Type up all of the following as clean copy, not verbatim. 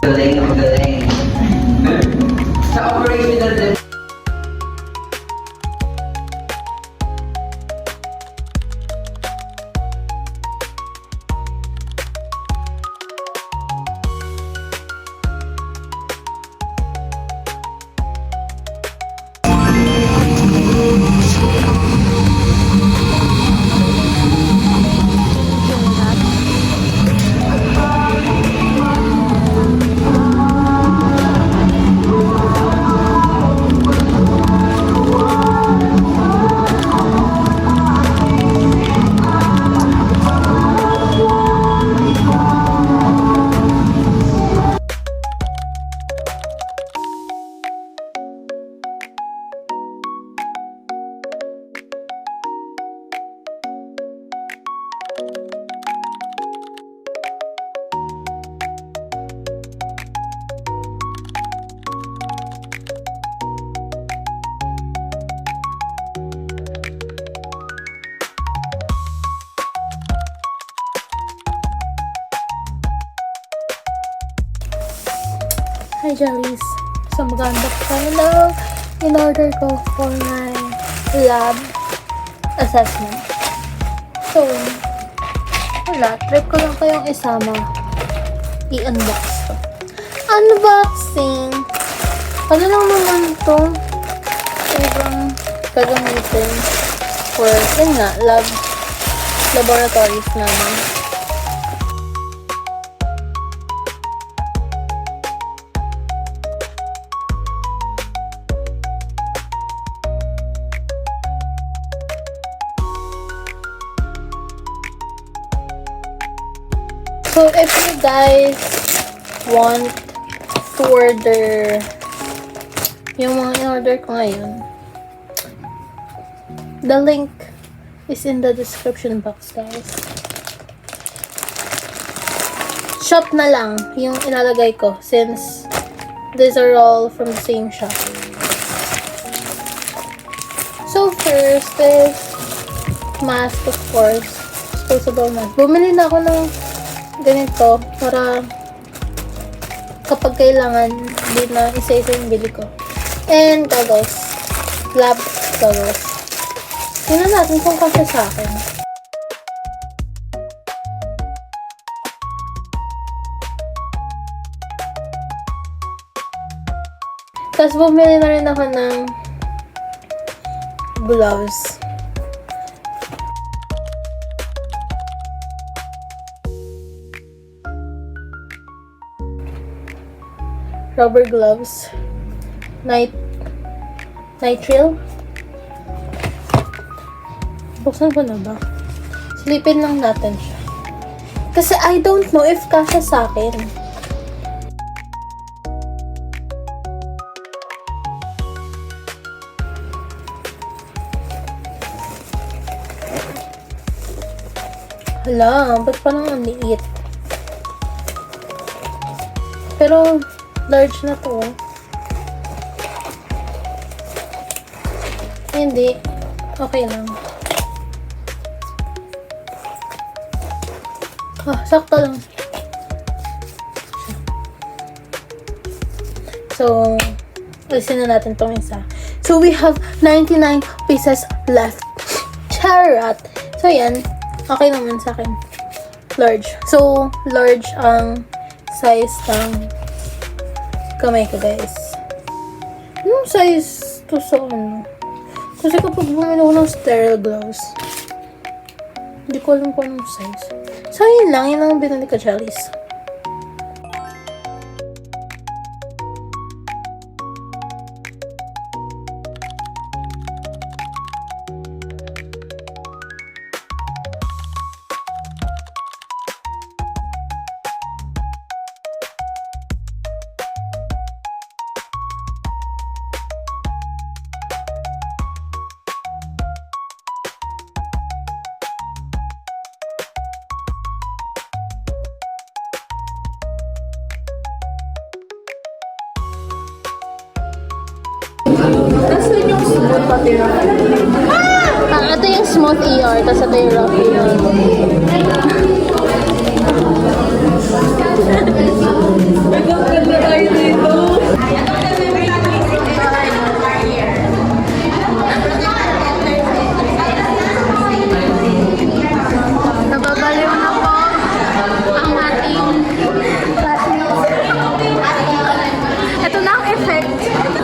Galing, ang galing. Sa operational din. Hi Jellies! So mag-unbox tayo in order ko for my lab assessment. So, wala. Trip ko lang kayong isama. I-unbox to. Unboxing! Ano lang naman ito? Ibang gagamitin for, yun nga, laboratories naman. So, if you guys want to order yung mga in-order ko ngayon, the link is in the description box, guys. Shop na lang yung ilalagay ko since these are all from the same shop. So, first is mask, of course. Disposable mask. Bumili na ako ng ganito para kapag kailangan hindi na isa-isa yung bili ko. And goggles. Lab goggles. Tingnan natin kung kasya sa akin. Tapos bumili na rin ako ng gloves. Rubber gloves, nitrile. Buksan ko na ba? Silipin lang natin siya. Kasi I don't know if kasya sa akin. Hala, ba't parang ang liit? Pero large na to. Hindi. Okay lang. Sakto lang. So, alisin na natin tong isa. So, we have 99 pieces left. Charot! So, yan. Okay naman sa akin. Large. So, large ang size ng kamay ko, guys. Anong size to sa ano? Kasi kapag bumili ako ng sterile gloves, hindi ko alam kung anong size. So, yun lang. Yun lang ang binili ko, Jellies. Nasaan yung smooth pati na? Ito yung smooth ER, tapos ito yung rough ER. Nagkakalit tayo dito. Nababaliw na po ang ating classmates. Ito na ang effect.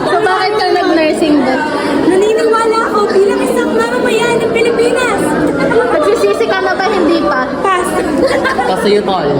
So, bakit ka nag-nursing ba? Naniniwala ako bilang isang mamamayan ng Pilipinas. Nagsisisi ka na ba? Hindi pa. Pass. Kasi yun all.